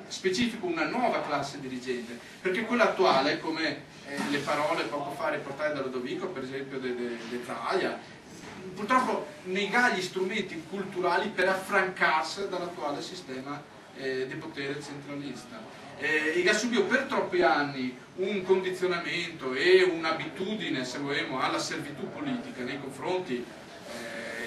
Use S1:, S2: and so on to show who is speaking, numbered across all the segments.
S1: specifico una nuova classe dirigente, perché quella attuale, come le parole poco fa riportate da Lodovico, per esempio di Zaia, purtroppo nega gli strumenti culturali per affrancarsi dall'attuale sistema di potere centralista. E ha subito per troppi anni un condizionamento e un'abitudine, se vogliamo, alla servitù politica nei confronti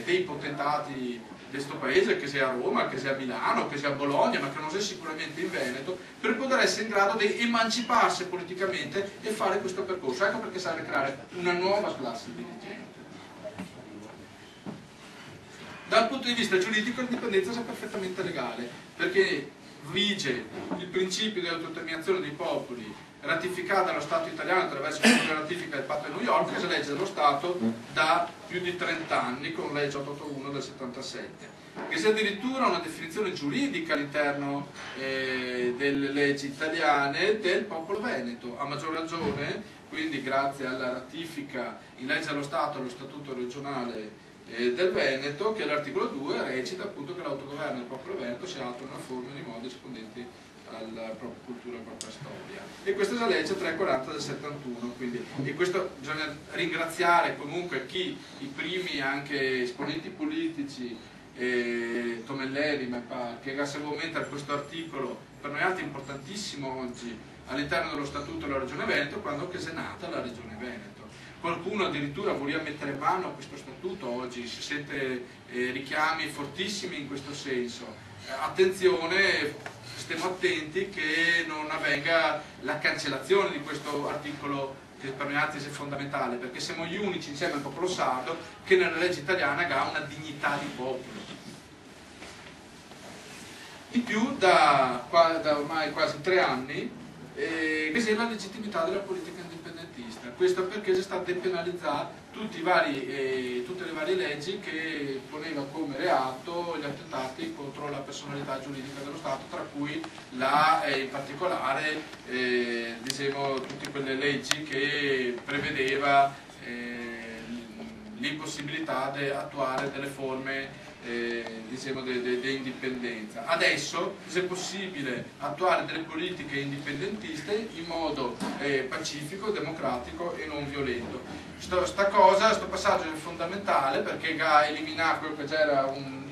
S1: dei potentati di questo paese, che sia a Roma, che sia a Milano, che sia a Bologna, ma che non sia sicuramente in Veneto, per poter essere in grado di emanciparsi politicamente e fare questo percorso. Ecco perché serve creare una nuova classe dirigente. Dal punto di vista giuridico l'indipendenza è perfettamente legale, perché vige il principio di autodeterminazione dei popoli ratificata dallo Stato italiano attraverso la ratifica del Patto di New York, che è legge dello Stato da più di 30 anni con legge 881 del 77, che sia addirittura una definizione giuridica all'interno delle leggi italiane del popolo veneto, a maggior ragione quindi grazie alla ratifica in legge dello Stato allo Statuto regionale del Veneto, che l'articolo 2 recita appunto che l'autogoverno del popolo veneto si attua nella forma e nei modi rispondenti alla propria cultura e alla propria storia. E questa è la legge 340 del 71, quindi, e questo bisogna ringraziare comunque chi, i primi anche esponenti politici, Tomelleri, mi pare, che seguamente a questo articolo, per noi altri importantissimo oggi, all'interno dello Statuto della Regione Veneto, quando che è nata la Regione Veneto. Qualcuno addirittura voleva mettere mano a questo statuto, oggi si sente richiami fortissimi in questo senso. Attenzione, stiamo attenti che non avvenga la cancellazione di questo articolo che per noi altri è fondamentale, perché siamo gli unici insieme al popolo sardo che nella legge italiana ha una dignità di popolo. In più da ormai quasi 3 anni c'è la legittimità della politica indipendentista. Questo perché si sta depenalizzando tutte le varie leggi che poneva come reato gli attentati contro la personalità giuridica dello Stato, tra cui in particolare diciamo, tutte quelle leggi che prevedeva l'impossibilità di attuare delle forme diciamo, di indipendenza. Adesso è possibile attuare delle politiche indipendentiste in modo pacifico, democratico e non violento. Questo passaggio è fondamentale perché ha eliminato quello che già era un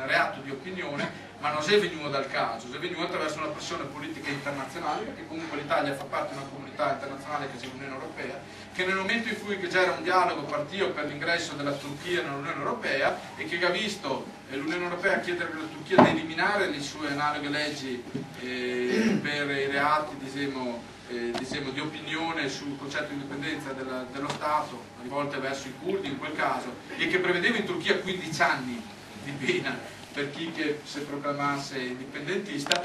S1: reato di opinione, ma non è venuto dal caso, è venuto attraverso una pressione politica internazionale, perché comunque l'Italia fa parte di una comunità internazionale che è l'Unione Europea, che nel momento in cui c'era un dialogo partito per l'ingresso della Turchia nell'Unione Europea e che ha visto l'Unione Europea chiedere alla Turchia di eliminare le sue analoghe leggi per i reati diciamo, di opinione sul concetto di indipendenza dello Stato rivolte verso i curdi in quel caso, e che prevedeva in Turchia 15 anni di pena per chi che si proclamasse indipendentista,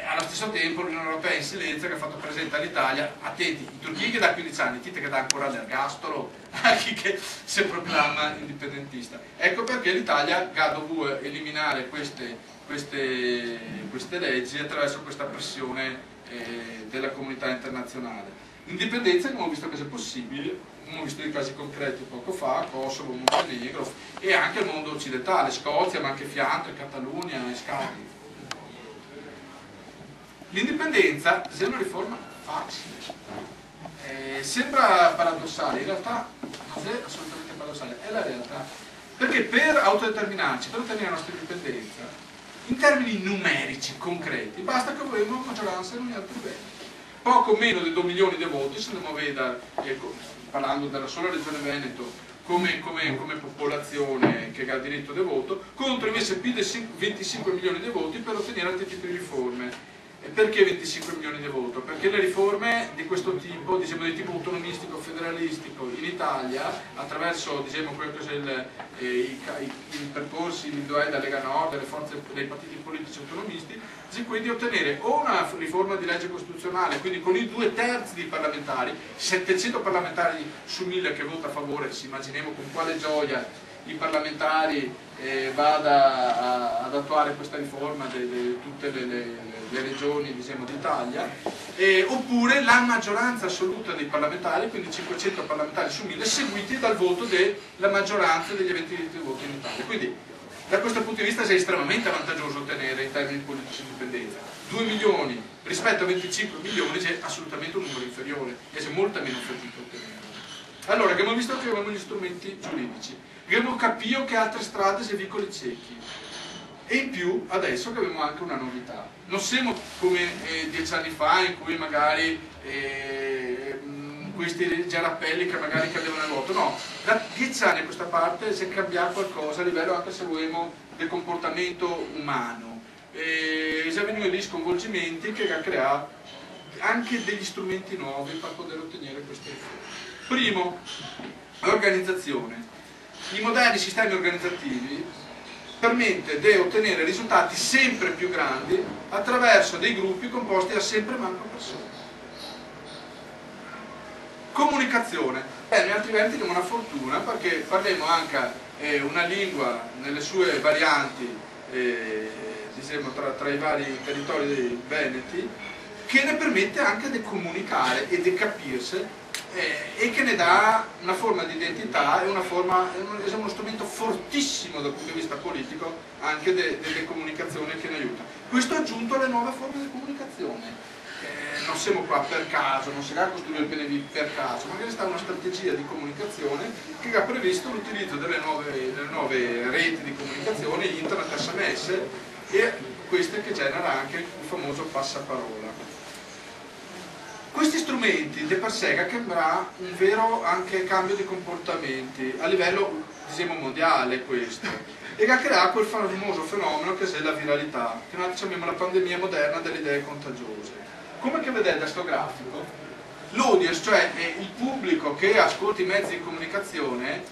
S1: allo stesso tempo l'Unione Europea in silenzio che ha fatto presente all'Italia: attenti, in Turchia che dà 15 anni, dite che dà ancora l'ergastolo a chi che si proclama indipendentista. Ecco perché l'Italia ha dovuto eliminare queste leggi attraverso questa pressione della comunità internazionale. Indipendenza che abbiamo visto che sia possibile, abbiamo visto dei casi concreti poco fa, Kosovo, Montenegro e anche il mondo occidentale, Scozia, ma anche Fiandre, Catalunya e Scandi. L'indipendenza è una riforma facile, sembra paradossale, in realtà non è assolutamente paradossale, è la realtà, perché per autodeterminarci, per ottenere la nostra indipendenza, in termini numerici, concreti, basta che avremo una maggioranza in ogni altro livello. Poco meno di 2 milioni di voti, se andiamo a vedere, parlando della sola regione Veneto, come popolazione che ha diritto di voto, contro invece più di 25 milioni di voti per ottenere altri tipi di riforme. E perché 25 milioni di voti? Perché le riforme di questo tipo, diciamo di tipo autonomistico, federalistico, in Italia, attraverso diciamo, quello che sono i percorsi individuali della Lega Nord, delle forze dei partiti politici autonomisti, si quindi ottenere o una riforma di legge costituzionale, quindi con i 2/3 dei parlamentari, 700 parlamentari su 1000 che vota a favore, si immaginiamo con quale gioia i parlamentari vada ad attuare questa riforma di tutte le regioni diciamo, d'Italia, oppure la maggioranza assoluta dei parlamentari, quindi 500 parlamentari su 1000, seguiti dal voto della maggioranza degli aventi diritto di voto in Italia. Quindi Da questo punto di vista è estremamente vantaggioso ottenere in termini politici indipendenza. 2 milioni rispetto a 25 milioni c'è assolutamente un numero inferiore e c'è molta meno fatica a ottenere. Allora, abbiamo visto che avevamo gli strumenti giuridici, abbiamo capito che altre strade se vicoli ciechi. E in più, adesso che abbiamo anche una novità. Non siamo come 10 anni fa in cui magari questi gerappelli che magari cadevano nel vuoto. No, da 10 anni a questa parte si è cambiato qualcosa a livello anche se vogliamo del comportamento umano. Si è venuto degli sconvolgimenti che ha creato anche degli strumenti nuovi per poter ottenere queste effetti. Primo, l'organizzazione. I moderni sistemi organizzativi permette di ottenere risultati sempre più grandi attraverso dei gruppi composti da sempre meno persone. Comunicazione. Noi altrimenti abbiamo una fortuna perché parliamo anche una lingua nelle sue varianti diciamo, tra i vari territori veneti che ne permette anche di comunicare e di capirsi e che ne dà una forma di identità e è uno strumento fortissimo dal punto di vista politico anche delle comunicazioni che ne aiuta. Questo aggiunto alle nuove forme di comunicazione. Non siamo qua per caso, non si va a costruire il PNV per caso, magari sta una strategia di comunicazione che ha previsto l'utilizzo delle nuove reti di comunicazione, internet, SMS e queste che genera anche il famoso passaparola. Questi strumenti di per sé cambierà un vero anche cambio di comportamenti a livello diciamo, mondiale questo e che creerà quel famoso fenomeno che è la viralità, che noi chiamiamo la pandemia moderna delle idee contagiose. Come che vedete da questo grafico, l'audience, cioè il pubblico che ascolta i mezzi di comunicazione,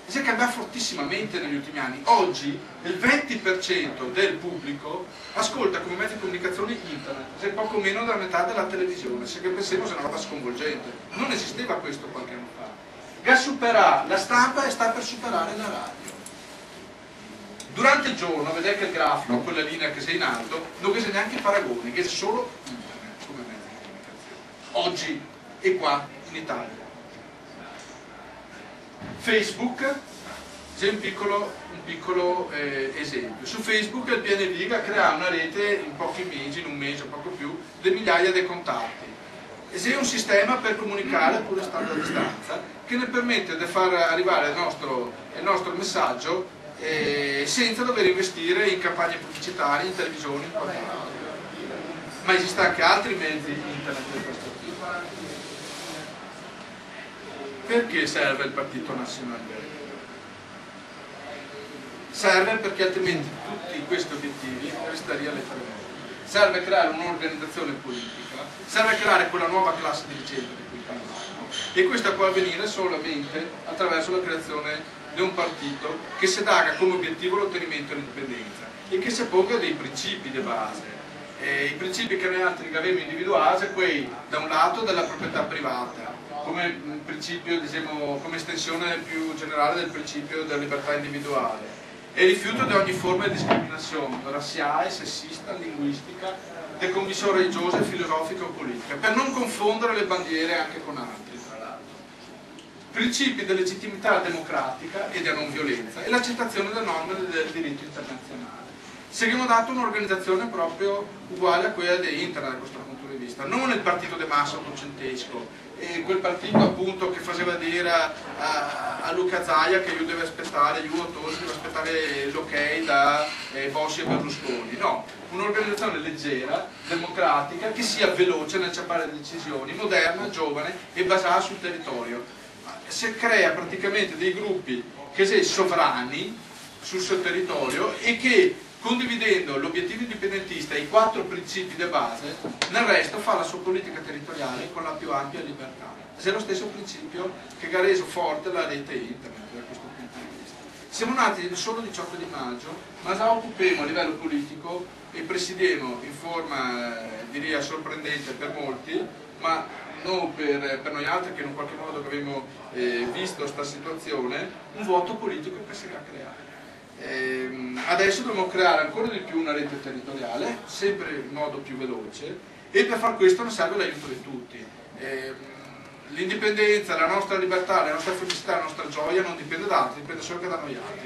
S1: si è cambiato fortissimamente negli ultimi anni. Oggi il 20% del pubblico ascolta come mezzo di comunicazione internet, se poco meno della metà della televisione, se che pensiamo sia una roba sconvolgente. Non esisteva questo qualche anno fa. Che supera la stampa e sta per superare la radio. Durante il giorno, vedete che il grafico, quella linea che sei in alto, non c'è neanche paragoni, che è solo internet come mezzo di comunicazione. Oggi e qua in Italia. Facebook c'è un piccolo esempio. Su Facebook il PNV ha creato una rete in pochi mesi, in un mese o poco più, di migliaia di contatti. E c'è un sistema per comunicare pure stando a distanza che ne permette di far arrivare il nostro messaggio senza dover investire in campagne pubblicitarie, in televisione, in qualche altro. Ma esistono anche altri mezzi internet di questo tipo. Perché serve il Partito Nazionale? Serve perché altrimenti tutti questi obiettivi resterebbero alle premesse. Serve creare un'organizzazione politica, serve creare quella nuova classe dirigente di cui parliamo e questo può avvenire solamente attraverso la creazione di un partito che si dà come obiettivo l'ottenimento dell'indipendenza e che si ponga dei principi di base. I principi che noi altri abbiamo individuati sono quelli da un lato della proprietà privata, come principio, diciamo, come estensione più generale del principio della libertà individuale e il rifiuto di ogni forma di discriminazione razziale, sessista, linguistica, di convinzione religiosa, filosofica o politica, per non confondere le bandiere anche con altri, tra l'altro. Principi di legittimità democratica e di non violenza e l'accettazione delle norme del diritto internazionale. Ci abbiamo dato un'organizzazione proprio uguale a quella di internet da questo punto di vista, non il partito di massa ottocentesco, quel partito appunto che faceva dire a Luca Zaia che io devo aspettare, l'ok da Bossi e Berlusconi. No, un'organizzazione leggera, democratica, che sia veloce nel prendere decisioni, moderna, giovane e basata sul territorio. Si crea praticamente dei gruppi che sono sovrani sul suo territorio e che condividendo l'obiettivo indipendentista e i 4 principi di base, nel resto fa la sua politica territoriale con la più ampia libertà. È lo stesso principio che ha reso forte la rete internet da questo punto di vista. Siamo nati solo il 18 di maggio, ma già occupiamo a livello politico e presidiamo in forma, direi, sorprendente per molti, ma non per noi altri che in qualche modo abbiamo visto questa situazione, un vuoto politico che si va a creare. Adesso dobbiamo creare ancora di più una rete territoriale, sempre in modo più veloce, e per far questo non serve l'aiuto di tutti. L'indipendenza, la nostra libertà, la nostra felicità, la nostra gioia non dipende da altri, dipende solo che da noi altri.